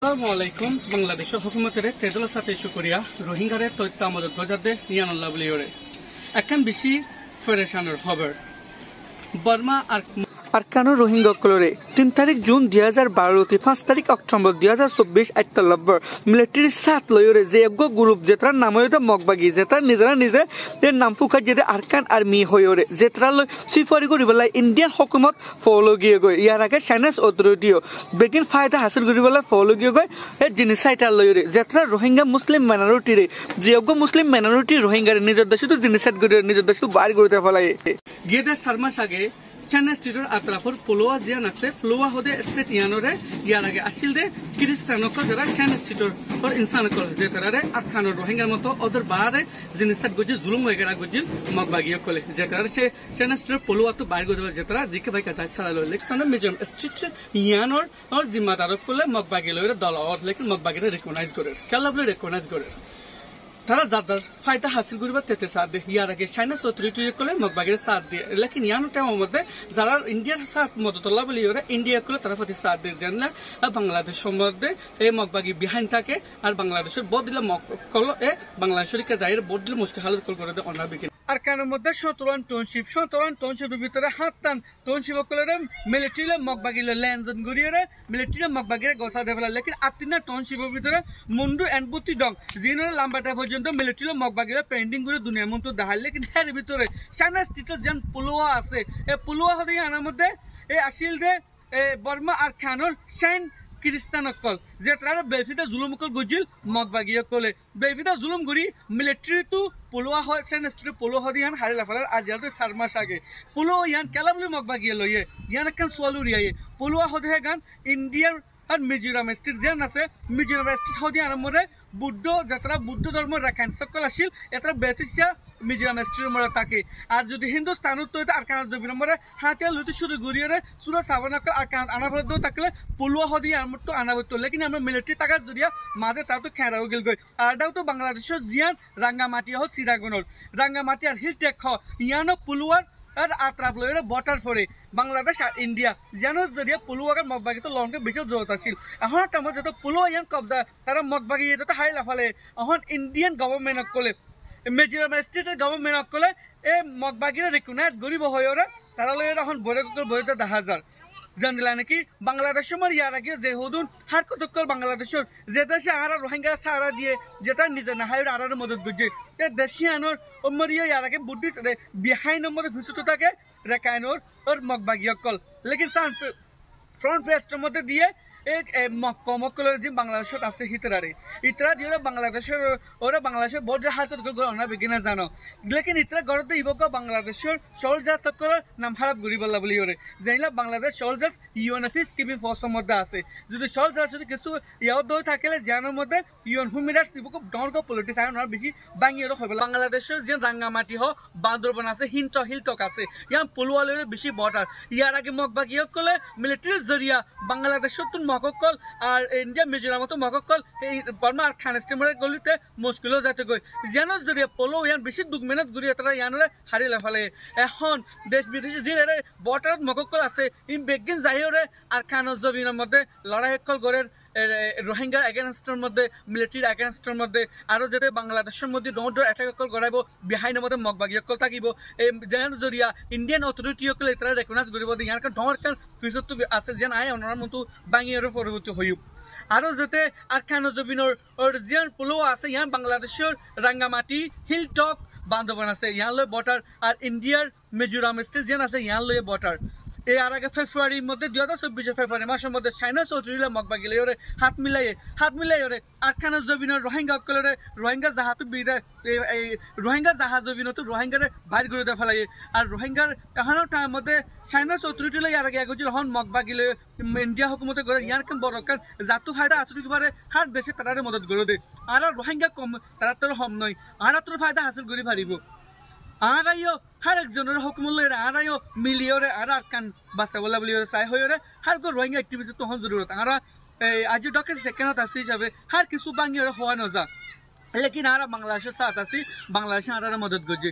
আসসালামাইকুম বাংলাদেশের হুকুমতের তেদলের সাথে শুক্রিয়া রোহিঙ্গারে তথ্য আমাদের গজাদে নিয়ানুল্লাহ বলিওরে এখন বেশি ফেডারেশনের খবর বর্মা আরকানো রোহিঙ্গা কলরে 3 তারিখ জুন 2012 5 তারিখ অক্টোবর 2024 আইতলব্বর মিলিটারি সাত লয়রে যে এক গ্রুপ যেটার নাম হইতো মগবাগি যেটা নিজেরা নিজে এর নাম ফুকা যেটা আরকান আর্মি হইরে যেটা লয় সিফারি করিবেলা ইন্ডিয়ান হুকুমত ফলো গিয়ে গয় ইয়ার আগে চাইনিজ অথরিটিও বেগিন ফায়দা হাসিল করিবেলা ফলো গিয়ে গয় এই জিনিসাইটা লয়রে যেটা রোহিঙ্গা মুসলিম মাইনরিটিরে যে এক মুসলিম মাইনরিটি রোহিঙ্গার নিজের দেশে তো জিনিসাইট করে নিজের দেশে বাইর করতে ফেলায় গিয়ে 4 মাস আগে চাইনা স্টেটর আতরাফর পোলোয়া জিয়ান আছে পোলোয়া হদে স্টেট ইয়ানরে ইয়ার আগে আসিল দে খ্রিস্টানক যারা চাইনা স্টেটর ইনসান কল যে তারারে আরকানোর রোহিঙ্গার মতো ওদের বারে জিনিসাত গজি জুলুম হয়েগেরা গজিল মগবাগিয়া কলে যে তারা সে চাইনা স্টেটর পোলোয়া তো বাইর গজল যে তারা জিকে ভাই কাছে সারা লইলে স্থানে মিজোরাম স্টেট ইয়ানর আর জিম্মাদারক কলে মগবাগি লইরে দল আর লেকিন মগবাগিরে রিকগনাইজ করে কেলাবলে রিকগনাইজ করে তারা যার ফায়দা হাসিল করিবার তেতে সাথ দিয়ে ইয়ার আগে চাইনা অথরিটি কলে মগবাগির সাথ দিয়ে লেকিন ইয়ানো টাইমের মধ্যে যারা ইন্ডিয়ার সাথ মদতল্লা বলি ওরা ইন্ডিয়া কলে তারা প্রতি সাথ দিয়ে জানলে বাংলাদেশের মধ্যে এই মগবাগি বিহাইন থাকে আর বাংলাদেশের বদ দিলে কল এ বাংলাদেশের যাই বদ দিলে মুশকিল হালত কল করে দেয় অনার বিকিন আর কারণের মধ্যে 17 টাউনশিপের ভিতরে 7 টাউনশিপ কলে মিলিটারি মগবাগি ল্যান্ডজন গড়িয়ে মিলিটারি মগবাগিরে গোসা দেবেলা লেকিন 8 টাউনশিপের ভিতরে মুন্ডু এনবুতি ডং জিনের লাম্বাটা পর্যন্ত মিলিটারি মগবাগিরে পেন্ডিং করে দুনিয়া মতো দেখাল লেকিন এর ভিতরে চাইনা স্টেটস যেন পোলোয়া আছে এই পোলোয়া হতে আনার মধ্যে এই আসিল দে বর্মা আর খানোর সেন খ্রিস্টানকল যে তারা বেফিদা জুলুমকল গজিল মগবাগিয়া কলে বেফিদা জুলুম গড়ি মিলিটারি তো পোলোয়া হয় সেন স্টেট পোলোয়া হদি ইয়ান হারি লাফালার আজ ইয়াতে 4 মাস আগে পোলোয়া ইয়ান কেলাবলি মগবাগিয়া লইয়ে ইয়ান একখান সোয়ালু রিয়ায়ে পোলোয়া হদে গান ইন্ডিয়ার আর মিজোরাম স্টেট যেন আছে মিজোরাম স্টেট হদি আনমরে বুদ্ধ যাত্রা বুদ্ধ ধর্ম রাখান সকল আসিল এটা বেসিসা মিজোরাম স্টেটের মরে থাকে আর যদি হিন্দুস্তানত তো আর কানার জমির মরে হাতে লুটি শুরু গড়িয়ে সুরা সাবানাক আর কানাত আনাবদ্ধ থাকলে পোলোয়া হদি আনমতো আনাবদ্ধ লেকিন আমরা মিলিটারি টাকার জরিয়া মাঝে তাও তো খেয়ারাও গেল গই আরটাও তো বাংলাদেশের জিয়ান রাঙ্গামাটি হোক চিরাগনর রাঙ্গামাটি আর হিল টেক ইয়ানো পোলোয়ার আর আত্রাফ লইরে বটার ফরে বাংলাদেশ আর ইন্ডিয়া জানো জরিয়া পোলোয়াকে মগবাগি তো লংকে বেশি জোরত আছিল এখন টাইমত যত পোলোয়া ইয়ান কবজা তারা মগবাগি যত হাই লাফালে এখন ইন্ডিয়ান গভর্নমেন্টক কলে মিজোরাম স্টেটের গভর্নমেন্টক কলে এই মগবাগিরে রিকগনাইজ গরিব হয়ে তারা লইরে এখন বইতে দেখা যায় জানিলা নাকি বাংলাদেশের মার ইয়ার আগে যে হদুন হার কতকল বাংলাদেশের যে দেশে আর রোহিঙ্গা সারা দিয়ে যেটা নিজে না হাইর আর মদত গুজে এ দেশি আনোর ওমরিয়া ইয়ার আগে বুদ্ধি বিহাই নম্বরে ভিসুত থাকে রেকায়নোর ওর মগবাগিয়া কল লেকিন ফ্রন্ট পেজটার মধ্যে দিয়ে কমকলের যে বাংলাদেশত আছে হিতরারে ইতরা দিয়ে বাংলাদেশের বোর্ড হার কত অনা বেগিনা জানো লেকিন ইতরা গড়তে ইবক বাংলাদেশের সোলজার সকলের নাম খারাপ ঘুরি বললা বলি ওরে জানিলা বাংলাদেশ সোলজার্স ইউএনএফি স্কিমিং ফোর্সের মধ্যে আছে যদি সোলজার যদি কিছু ইয়াও দই থাকলে জানোর মধ্যে ইউএন হুমিরার ইবক ডনক পলিটিক্স আর বেশি বাঙিয়ে হবে বাংলাদেশের যে রাঙ্গামাটি হ বান্দরবান আছে হিলটক আছে ইয়ার পোলোয়ালের বেশি বর্ডার ইয়ার আগে মগবাগিয়া কলে মিলিটারি জরিয়া বাংলাদেশের তো মককল আর ইন্ডিয়া মিজোরাম তো মককল এই বর্মা আর খান স্টেমরে গলিতে মুশকিল যাতে গই জানো জরিয়া পোলো ইয়ান বেশি দুঃখ মেহনত গড়িয়ে তারা ইয়ানরে হারি লাফালে এখন দেশ বিদেশে যে বর্ডার মককল আছে ই বেগিন যাইরে আর খানের জমিনের মধ্যে লড়াই কল গড়ের রোহিঙ্গা এগেনস্টের মধ্যে মিলিটারির এগেনস্টের মধ্যে আরও যাতে বাংলাদেশের মধ্যে রোড অ্যাটাক গড়াইব বিহাইনের মধ্যে মগবাগিয়কল থাকিব এই যেন জরিয়া ইন্ডিয়ান অথরিটিসকলে তারা রেকগনাইজ কৰিব ইয়াৰ ডৰ কান ফিউচার তো আছে যেন আই অনার মতো বাঙিয়ার পরবর্তী হইব আরও যাতে আর খান জবিনের জিয়ান পোলোয়া আছে ইয়ান বাংলাদেশের রাঙ্গামাটি হিলটক বান্দরবান আছে ইয়ান লয় বর্ডার আর ইন্ডিয়ার মিজোরাম স্টেট যেন আছে ইয়ান লয় বর্ডার এই আর আগে ফেব্রুয়ারির মধ্যে 2024 ফেব্রুয়ারি মাসের মধ্যে চাইনা চৌধুরীরা মগবাগি লইরে হাত মিলাই আর খানের জবিনের রোহিঙ্গা অকলরে রোহিঙ্গা জাহাজত বিদায় এই রোহিঙ্গা জাহাজ জবিনতো রোহিঙ্গারে বাইর করে দেওয়া ফেলাই আর রোহিঙ্গার এখনো টাইম মধ্যে চাইনা চৌধুরীটি লই আর আগে এগোছিল হন মগবাগি লই ইন্ডিয়া হুকুমতে করে ইয়ার কেন বড় কারণ জাতু ফায়দা আসলে কিবারে হার দেশে তারারে মদত করে দে আর রোহিঙ্গা কম তারা তোর হম নয় আর তোর ফায়দা হাসিল করে পারিব আরাইও हर एक जनर हुकुम आरायो मिलियोरे आरा कान बासा बोला बोलियोरे साय होयोरे हर को रोहिंग्या एक्टिविटी तो हन जरूरत आरा आज डॉक्टर सेकेंड आसी जाबे हर किसु बांगियोरे होवा न जा लेकिन आरा बांग्लादेश साथ आसी बांग्लादेश आरा मदद गजे